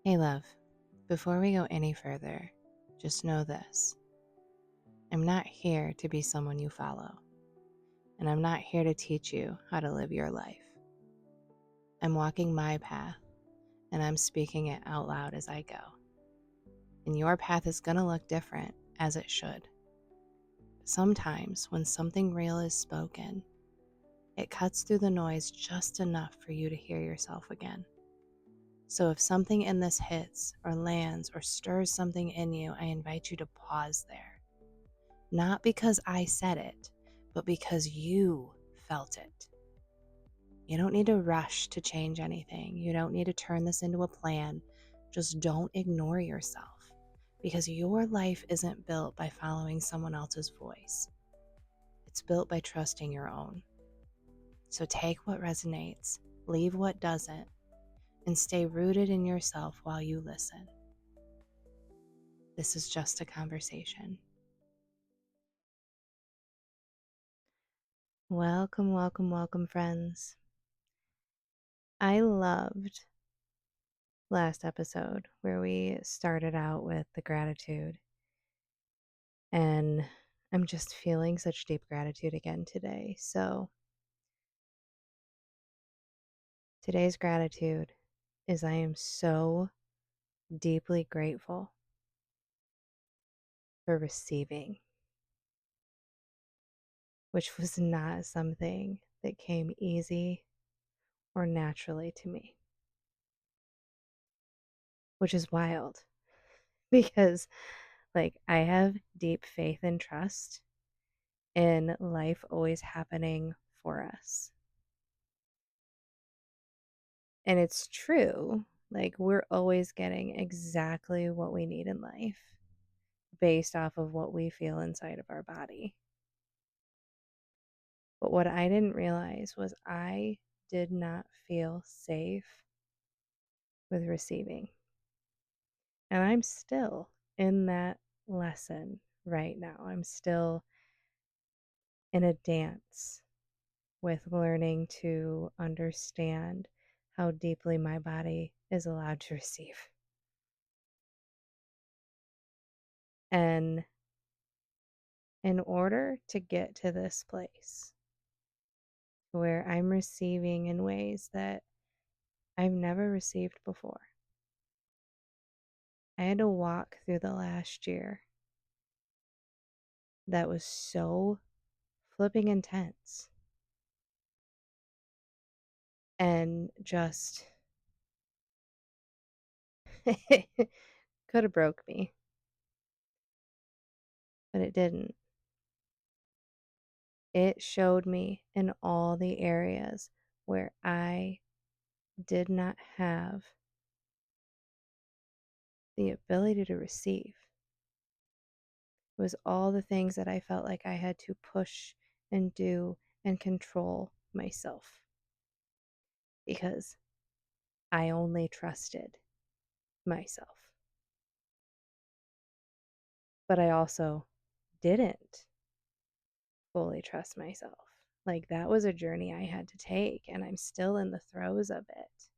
Hey, love, before we go any further, just know this. I'm not here to be someone you follow, and I'm not here to teach you how to live your life. I'm walking my path, and I'm speaking it out loud as I go. And your path is going to look different, as it should. Sometimes, when something real is spoken, it cuts through the noise just enough for you to hear yourself again. So if something in this hits or lands or stirs something in you, I invite you to pause there. Not because I said it, but because you felt it. You don't need to rush to change anything. You don't need to turn this into a plan. Just don't ignore yourself, because your life isn't built by following someone else's voice. It's built by trusting your own. So take what resonates, leave what doesn't, and stay rooted in yourself while you listen. This is just a conversation. Welcome, welcome, welcome, friends. I loved last episode where we started out with the gratitude, and I'm just feeling such deep gratitude again today. So today's gratitude is I am so deeply grateful for receiving, which was not something that came easy or naturally to me, which is wild because I have deep faith and trust in life always happening for us. And it's true. We're always getting exactly what we need in life based off of what we feel inside of our body. But what I didn't realize was I did not feel safe with receiving. And I'm still in that lesson right now. I'm still in a dance with learning to understand how deeply my body is allowed to receive. And in order to get to this place where I'm receiving in ways that I've never received before, I had to walk through the last year that was so flipping intense and just could have broke me, but it didn't. It showed me in all the areas where I did not have the ability to receive. It was all the things that I felt like I had to push and do and control myself because I only trusted myself. But I also didn't fully trust myself. That was a journey I had to take, and I'm still in the throes of it.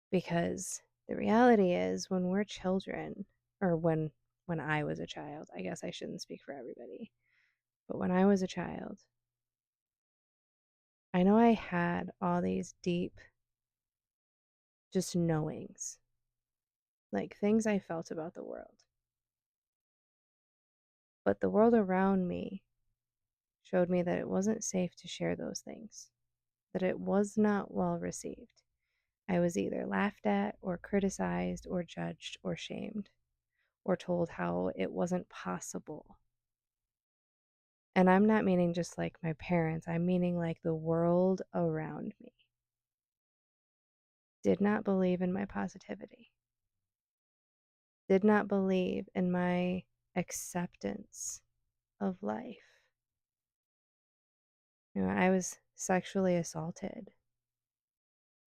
Because the reality is, when we're children, or when I was a child, I guess I shouldn't speak for everybody, but when I was a child, I know I had all these deep just knowings, things I felt about the world. But the world around me showed me that it wasn't safe to share those things, that it was not well received. I was either laughed at or criticized or judged or shamed or told how it wasn't possible. And I'm not meaning just like my parents, I'm meaning like the world around me did not believe in my positivity, did not believe in my acceptance of life. I was sexually assaulted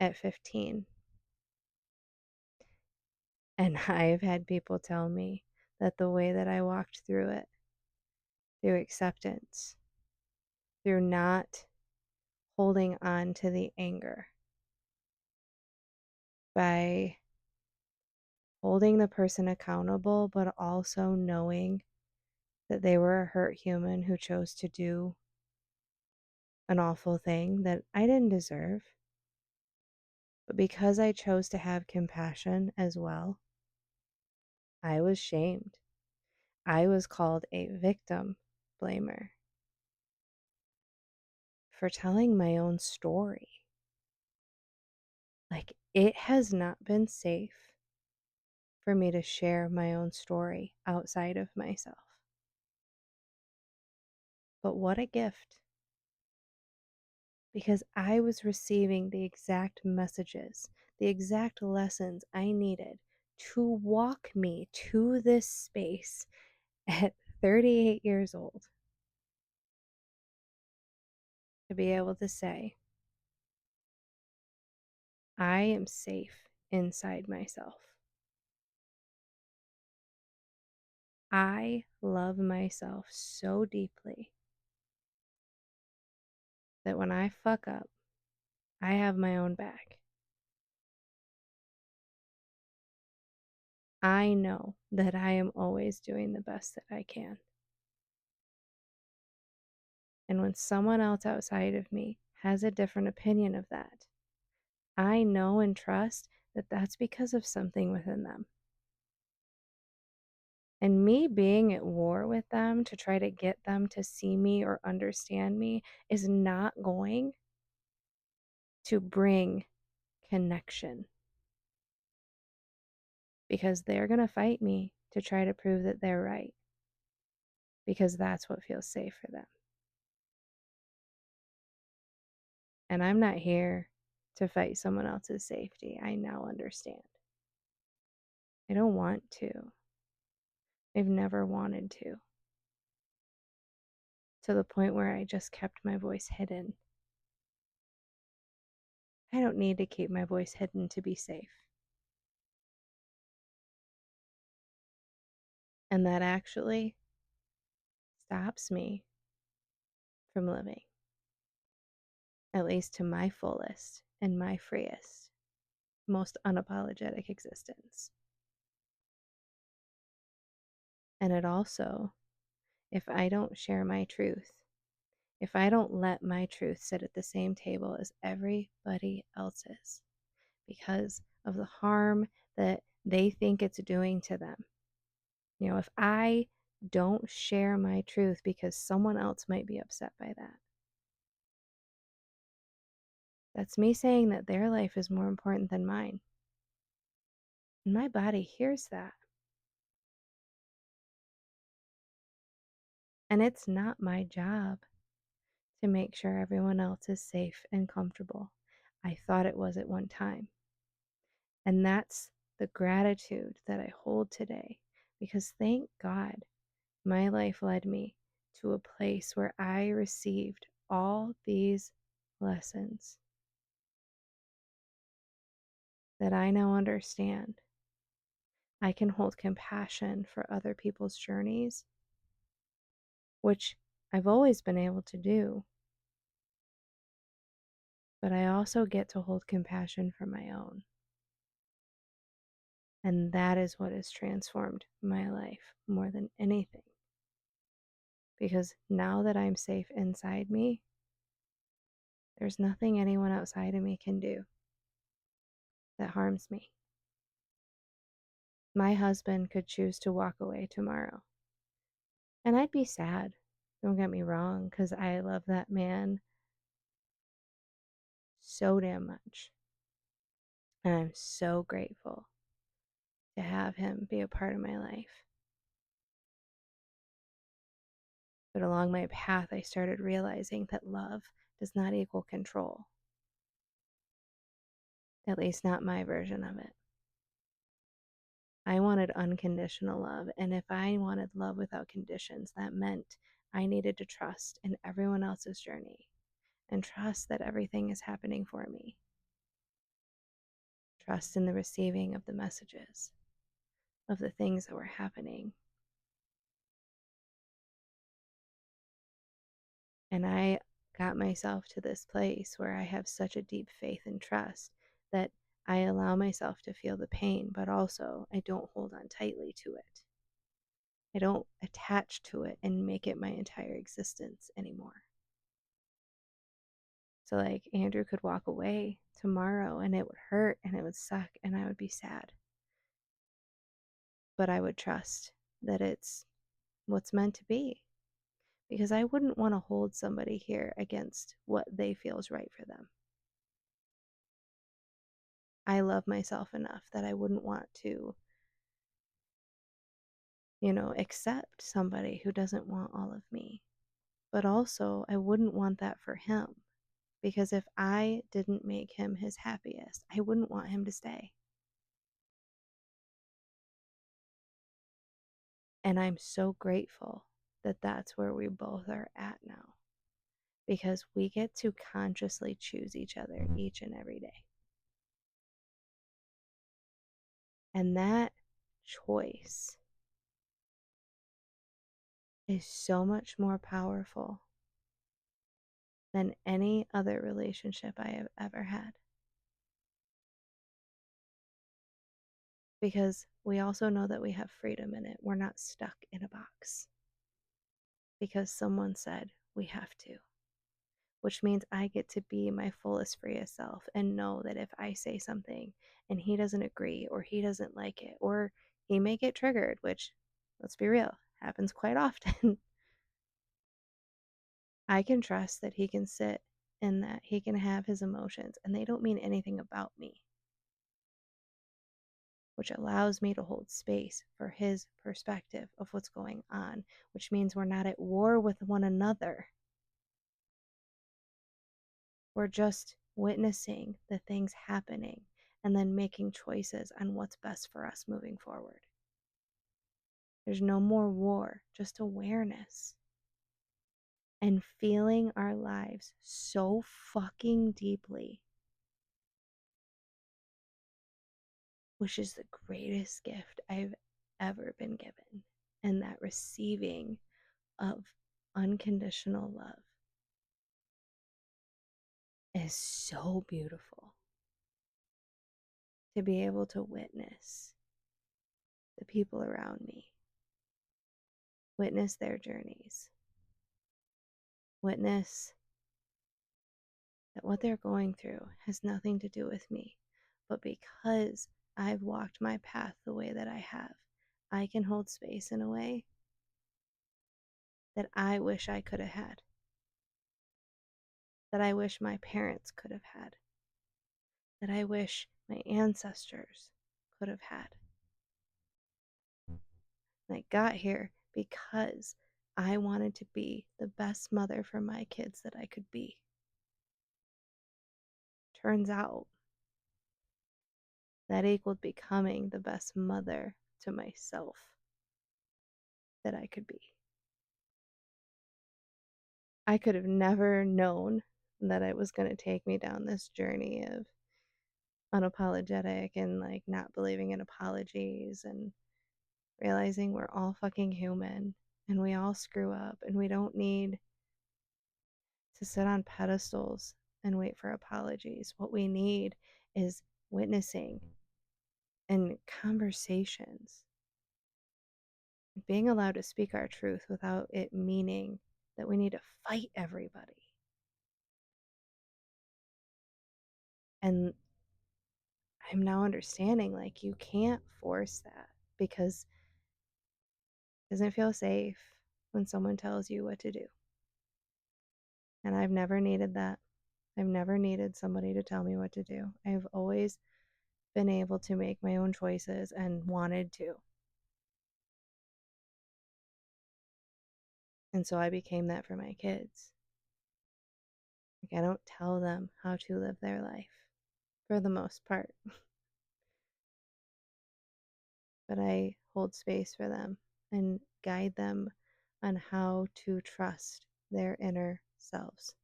at 15. And I've had people tell me that the way that I walked through it, through acceptance, through not holding on to the anger, by holding the person accountable, but also knowing that they were a hurt human who chose to do an awful thing that I didn't deserve. But because I chose to have compassion as well, I was shamed. I was called a victim blamer for telling my own story. Like, it has not been safe for me to share my own story outside of myself. But what a gift, because I was receiving the exact messages, the exact lessons I needed to walk me to this space at 38 years old, to be able to say, I am safe inside myself. I love myself so deeply that when I fuck up, I have my own back. I know that I am always doing the best that I can. And when someone else outside of me has a different opinion of that, I know and trust that that's because of something within them. And me being at war with them to try to get them to see me or understand me is not going to bring connection, because they're going to fight me to try to prove that they're right, because that's what feels safe for them. And I'm not here to fight someone else's safety. I now understand. I don't want to. I've never wanted to the point where I just kept my voice hidden. I don't need to keep my voice hidden to be safe. And that actually stops me from living, at least to my fullest and my freest, most unapologetic existence. And it also, if I don't share my truth, if I don't let my truth sit at the same table as everybody else's because of the harm that they think it's doing to them, if I don't share my truth because someone else might be upset by that, that's me saying that their life is more important than mine. And my body hears that. And it's not my job to make sure everyone else is safe and comfortable. I thought it was at one time. And that's the gratitude that I hold today, because thank God my life led me to a place where I received all these lessons that I now understand. I can hold compassion for other people's journeys, which I've always been able to do, but I also get to hold compassion for my own. And that is what has transformed my life more than anything. Because now that I'm safe inside me, there's nothing anyone outside of me can do that harms me. My husband could choose to walk away tomorrow, and I'd be sad. Don't get me wrong, because I love that man so damn much. And I'm so grateful to have him be a part of my life. But along my path, I started realizing that love does not equal control. At least not my version of it. I wanted unconditional love, and if I wanted love without conditions, that meant I needed to trust in everyone else's journey and trust that everything is happening for me. Trust in the receiving of the messages, of the things that were happening. And I got myself to this place where I have such a deep faith and trust that I allow myself to feel the pain, but also I don't hold on tightly to it. I don't attach to it and make it my entire existence anymore. So, like, Andrew could walk away tomorrow and it would hurt and it would suck and I would be sad. But I would trust that it's what's meant to be because I wouldn't want to hold somebody here against what they feel is right for them. I love myself enough that I wouldn't want to, accept somebody who doesn't want all of me. But also, I wouldn't want that for him because if I didn't make him his happiest, I wouldn't want him to stay. And I'm so grateful that that's where we both are at now because we get to consciously choose each other each and every day. And that choice is so much more powerful than any other relationship I have ever had. Because we also know that we have freedom in it. We're not stuck in a box because someone said we have to, which means I get to be my fullest, freest self and know that if I say something and he doesn't agree or he doesn't like it or he may get triggered, which, let's be real, happens quite often, I can trust that he can sit and that he can have his emotions and they don't mean anything about me, which allows me to hold space for his perspective of what's going on, which means we're not at war with one another. We're just witnessing the things happening and then making choices on what's best for us moving forward. There's no more war, just awareness. And feeling our lives so fucking deeply, which is the greatest gift I've ever been given. And that receiving of unconditional love is so beautiful to be able to witness the people around me, witness their journeys, witness that what they're going through has nothing to do with me. But because I've walked my path the way that I have, I can hold space in a way that I wish I could have had, that I wish my parents could have had, that I wish my ancestors could have had. And I got here because I wanted to be the best mother for my kids that I could be. Turns out that equaled becoming the best mother to myself that I could be. I could have never known that it was going to take me down this journey of unapologetic and like not believing in apologies and realizing we're all fucking human and we all screw up and we don't need to sit on pedestals and wait for apologies. What we need is witnessing and conversations, being allowed to speak our truth without it meaning that we need to fight everybody. And I'm now understanding like you can't force that because it doesn't feel safe when someone tells you what to do. And I've never needed that. I've never needed somebody to tell me what to do. I've always been able to make my own choices and wanted to. And so I became that for my kids. Like, I don't tell them how to live their life for the most part, but I hold space for them and guide them on how to trust their inner selves,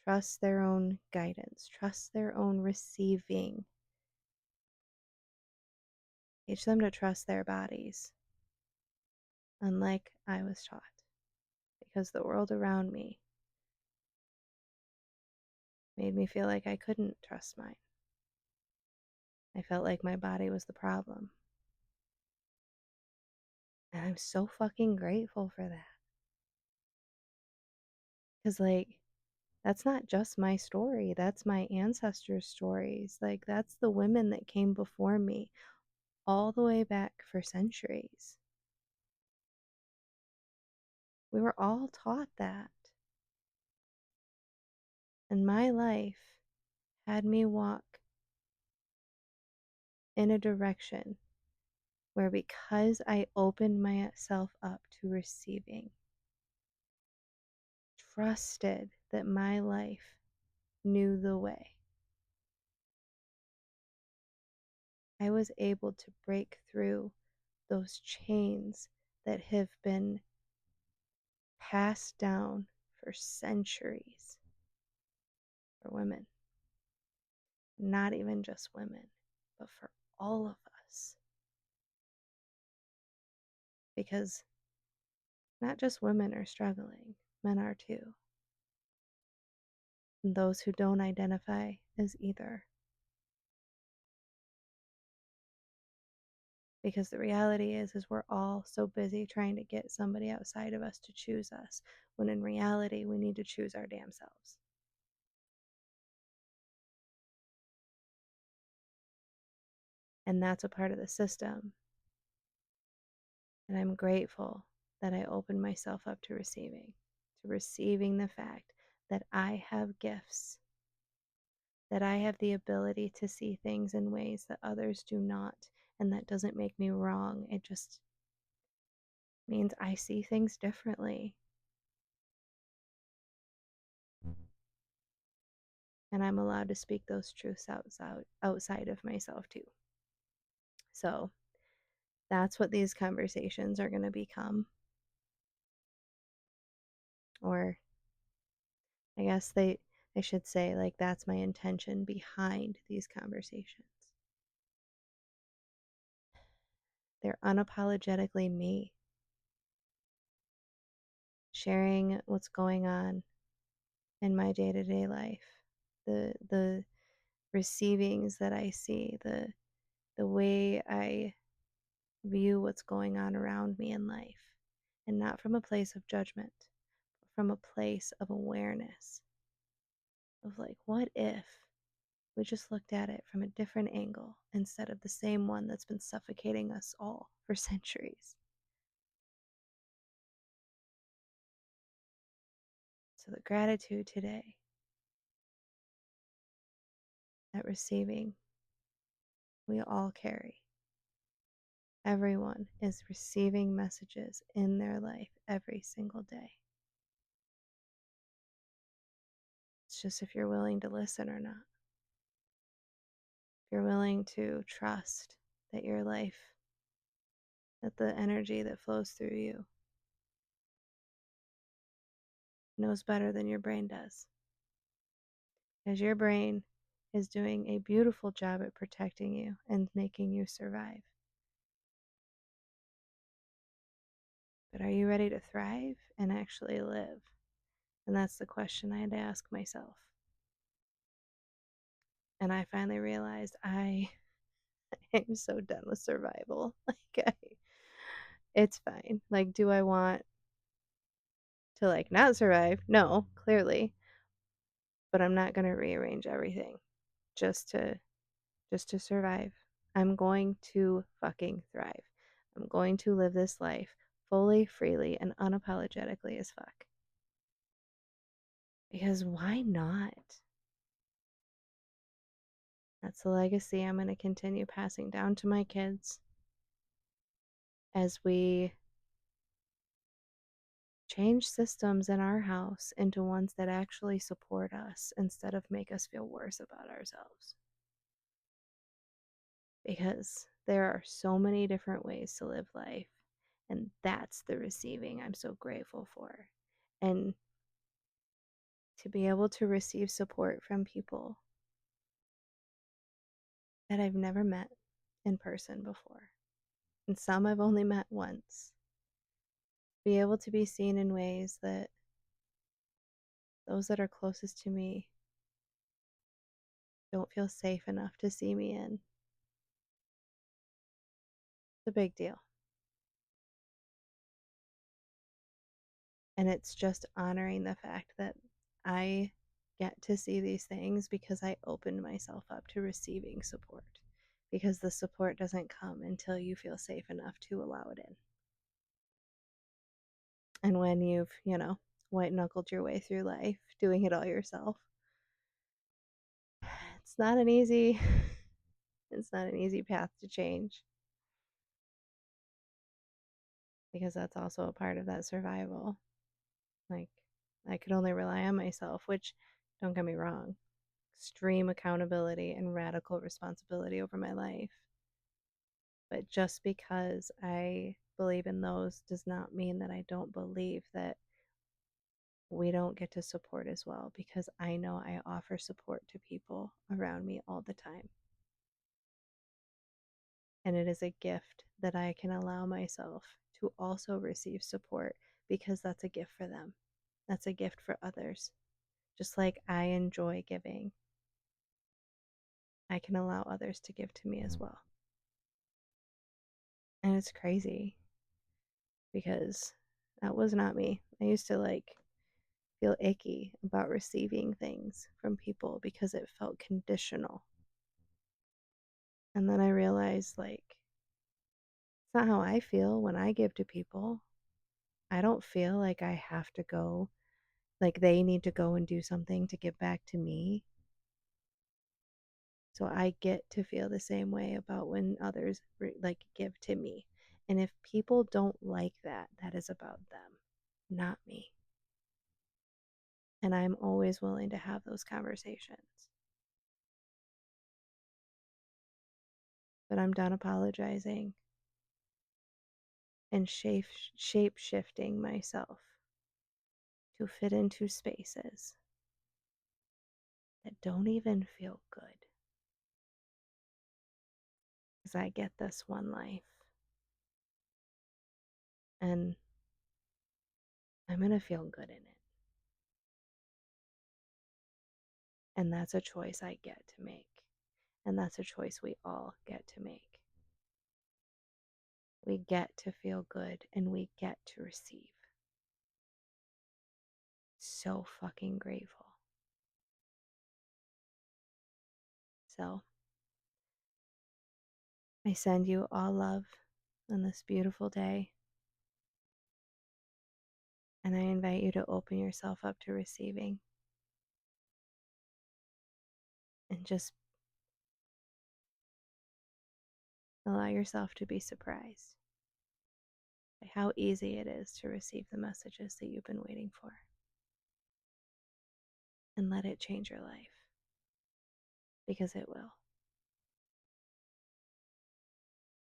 trust their own guidance, trust their own receiving. Teach them to trust their bodies, unlike I was taught, because the world around me made me feel like I couldn't trust mine. I felt like my body was the problem. And I'm so fucking grateful for that. Because, like, that's not just my story, that's my ancestors' stories. Like, that's the women that came before me all the way back for centuries. We were all taught that. And my life had me walk in a direction where, because I opened myself up to receiving, trusted that my life knew the way, I was able to break through those chains that have been passed down for centuries for women. Not even just women, but for all of us. Because not just women are struggling, men are too. And those who don't identify as either. Because the reality is we're all so busy trying to get somebody outside of us to choose us, when in reality we need to choose our damn selves. And that's a part of the system. And I'm grateful that I opened myself up to receiving the fact that I have gifts, that I have the ability to see things in ways that others do not. And that doesn't make me wrong. It just means I see things differently. And I'm allowed to speak those truths outside of myself too. So that's what these conversations are going to become. Or I guess I should say, like, that's my intention behind these conversations. They're unapologetically me, sharing what's going on in my day-to-day life, the receivings that I see, the way I view what's going on around me in life, and not from a place of judgment, but from a place of awareness of, like, what if we just looked at it from a different angle instead of the same one that's been suffocating us all for centuries. So the gratitude today, that receiving, we all carry. Everyone is receiving messages in their life every single day. It's just if you're willing to listen or not. If you're willing to trust that your life, that the energy that flows through you knows better than your brain does. Because your brain is doing a beautiful job at protecting you and making you survive. But are you ready to thrive and actually live? And that's the question I had to ask myself. And I finally realized I am so done with survival. It's fine. Like, do I want to, like, not survive? No, clearly. But I'm not going to rearrange everything just to survive. I'm going to fucking thrive. I'm going to live this life fully, freely, and unapologetically as fuck. Because why not? That's the legacy I'm going to continue passing down to my kids as we change systems in our house into ones that actually support us instead of make us feel worse about ourselves. Because there are so many different ways to live life, and that's the receiving I'm so grateful for. And to be able to receive support from people that I've never met in person before, and some I've only met once. Be able to be seen in ways that those that are closest to me don't feel safe enough to see me in. It's a big deal. And it's just honoring the fact that I get to see these things because I opened myself up to receiving support. Because the support doesn't come until you feel safe enough to allow it in. And when you've, white knuckled your way through life, doing it all yourself, it's not an easy it's not an easy path to change. Because that's also a part of that survival. Like, I could only rely on myself, which, don't get me wrong, extreme accountability and radical responsibility over my life. But just because I believe in those does not mean that I don't believe that we don't get to support as well, because I know I offer support to people around me all the time. And it is a gift that I can allow myself to also receive support, because that's a gift for them. That's a gift for others. Just like I enjoy giving, I can allow others to give to me as well. And it's crazy because that was not me. I used to feel icky about receiving things from people because it felt conditional. And then I realized it's not how I feel when I give to people. I don't feel like I have to go, like they need to go and do something to give back to me. So I get to feel the same way about when others give to me. And if people don't like that, that is about them, not me. And I'm always willing to have those conversations. But I'm done apologizing and shape shifting myself to fit into spaces that don't even feel good. Because I get this one life. And I'm going to feel good in it. And that's a choice I get to make. And that's a choice we all get to make. We get to feel good and we get to receive. So fucking grateful. So, I send you all love on this beautiful day. And I invite you to open yourself up to receiving. And just allow yourself to be surprised by how easy it is to receive the messages that you've been waiting for. And let it change your life. Because it will.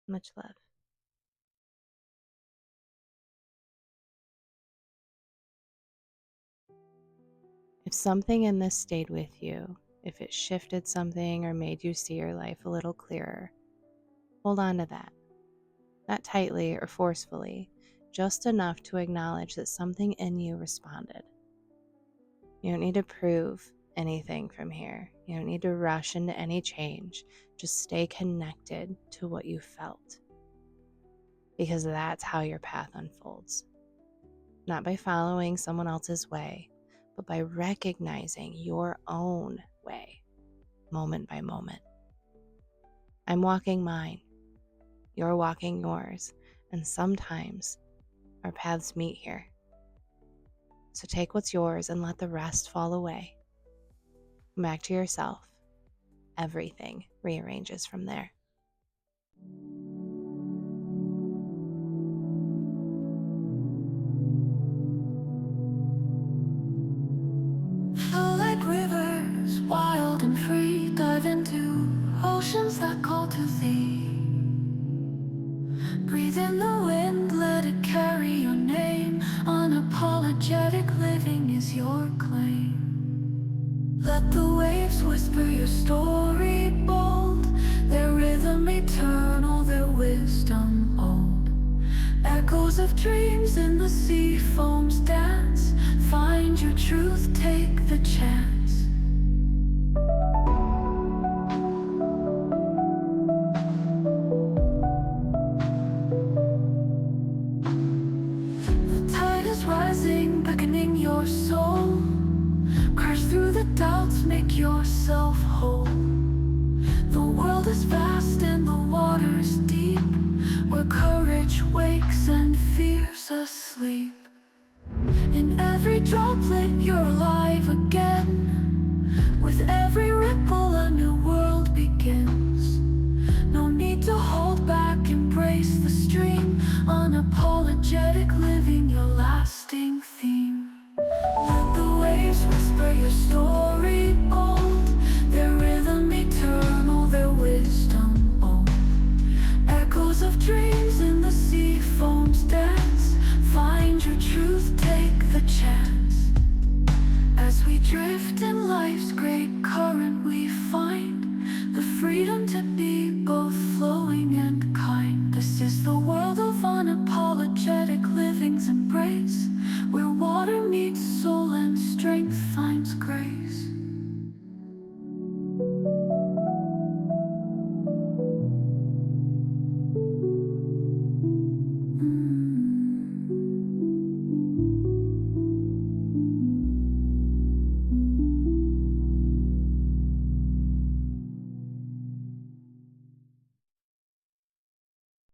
Much love. If something in this stayed with you, if it shifted something or made you see your life a little clearer, hold on to that. Not tightly or forcefully, just enough to acknowledge that something in you responded. You don't need to prove anything from here. You don't need to rush into any change. Just stay connected to what you felt, because that's how your path unfolds. Not by following someone else's way, but by recognizing your own way, moment by moment. I'm walking mine, you're walking yours, and sometimes our paths meet here. So take what's yours and let the rest fall away. Come back to yourself. Everything rearranges from there. Flow like rivers, wild and free. Dive into oceans that call to thee. Breathe in the wind, let it carry your name. Unapologetic living is your claim. Let the waves whisper your story bold. Their rhythm eternal, their wisdom old. Echoes of dreams in the sea foam's dance. Find your truth, take the chance. make yourself whole. The world is vast and the water's deep, where courage wakes and fear's asleep. In every droplet you're alive again. With every ripple a new world begins. No need to hold back, embrace the stream. Unapologetic living, your lasting theme. Let the waves whisper your story bold, their rhythm eternal, their wisdom old. Echoes of dreams in the sea foam's dance. Find your truth, take the chance. As we drift in life's great current, we find the freedom to be both flowing and kind. This is the